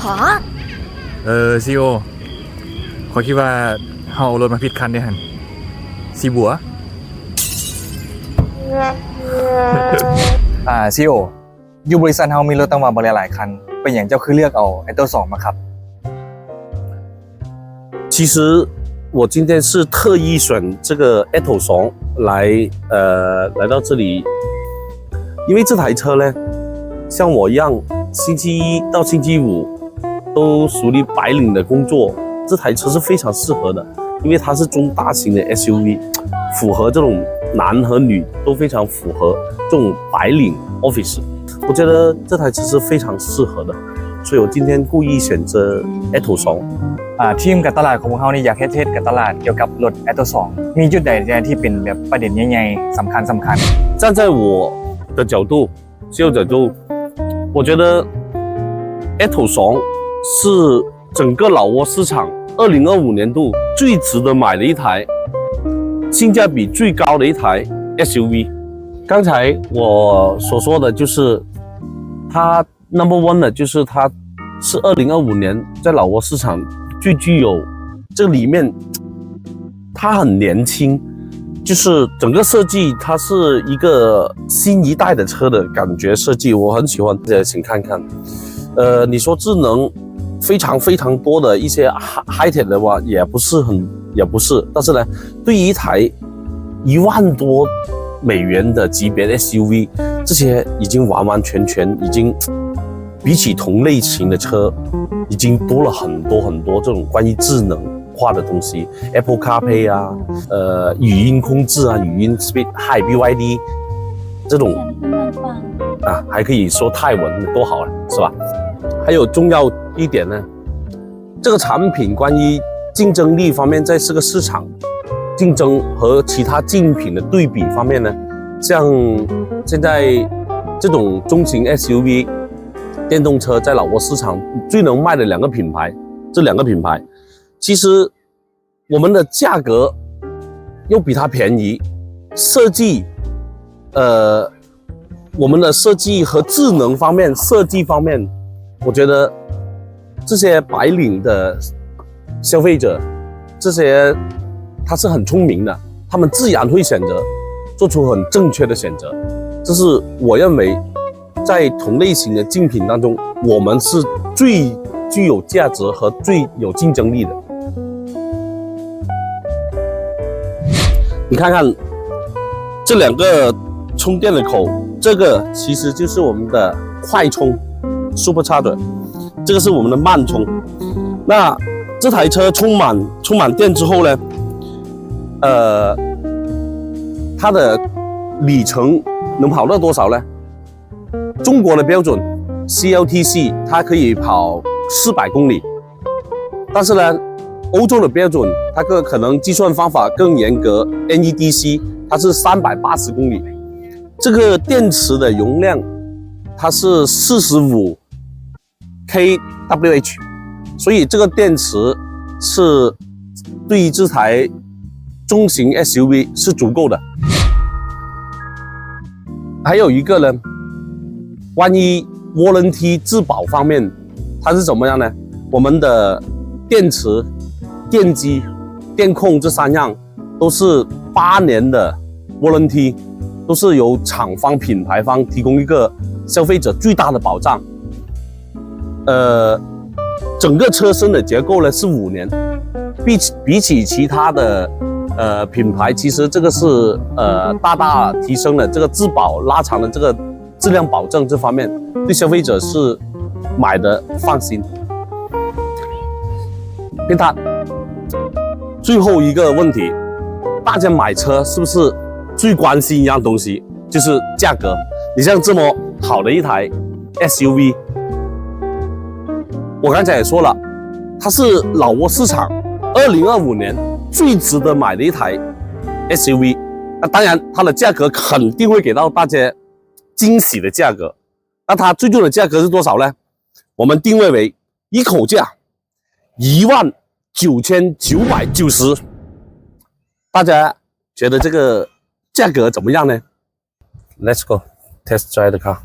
ฮะซีโอขอคิดว่าเฮาเอารถมาผิดคันเด้หั่นสีบัวซีโออยู่บริษัทเฮามีรถตั้งว่าบ่หลายคันเป็นหยังเจ้าคือเลือกเอาไอ้ตัว2มาครับ其实我今天是特意选这个 Atto 2来到这里，因为这台车呢，像我一样，星期一到星期五都属于白领的工作，这台车是非常适合的，因为它是中大型的 SUV， 符合这种男和女都非常符合这种白领 office， 我觉得这台车是非常适合的，所以我今天故意选择 Atto 2。ทีมการตลาดของพวกเขานี่อยากเทสการตลาดเกี่ยวกับรถ Atto 2มีจุดใดที่เป็นแบบประเด็นใหญ่ๆสำคัญ站在我的角度，CEO角度，我觉得 Atto 2是整个老挝市场2025年度最值得买的一台，性价比最高的一台 SUV。刚才我所说的就是它 No.1 的，就是它是2025年在老挝市场最具有这里面，它很年轻，就是整个设计它是一个新一代的车的感觉设计，我很喜欢，请看看。你说智能非常多的一些 high tech 的话，也不是，但是呢，对于一台1万多美元的级别的 SUV， 这些已经完全已经比起同类型的车，已经多了很多这种关于智能化的东西 ，Apple CarPlay 啊，语音控制啊，语音 Speed Hi BYD 这种啊，还可以说泰文，多好了，是吧？还有重要一点呢，这个产品关于竞争力方面，在这个市场竞争和其他竞品的对比方面呢，像现在这种中型 SUV。电动车在老挝市场最能卖的2个品牌，这2个品牌，其实我们的价格又比它便宜，设计，我们的设计和智能方面、设计方面，我觉得这些白领的消费者，这些他是很聪明的，他们自然会选择做出很正确的选择，这是我认为。在同类型的竞品当中，我们是最具有价值和最有竞争力的。你看看这2个充电的口，这个其实就是我们的快充 Supercharger， 这个是我们的慢充。那这台车充满电之后呢，它的里程能跑到多少呢？中国的标准 CLTC 它可以跑400公里，但是呢，欧洲的标准它可能计算方法更严格 ，NEDC 它是380公里。这个电池的容量它是45 kWh， 所以这个电池是对于这台中型 SUV 是足够的。还有一个呢。关于 warranty 质保方面，它是怎么样呢？我们的电池、电机、电控这3样都是8年的 warranty， 都是由厂方、品牌方提供一个消费者最大的保障。整个车身的结构呢是5年，比起其他的品牌，其实这个是大提升了这个质保，拉长了这个。质量保证这方面对消费者是买的放心。变态，最后一个问题，大家买车是不是最关心一样东西，就是价格？你像这么好的一台 SUV， 我刚才也说了，它是老挝市场2025年最值得买的一台 SUV。那当然，它的价格肯定会给到大家惊喜的价格，那它最终的价格是多少呢？我们定位为一口价19990，大家觉得这个价格怎么样呢？ Let's go test drive the car。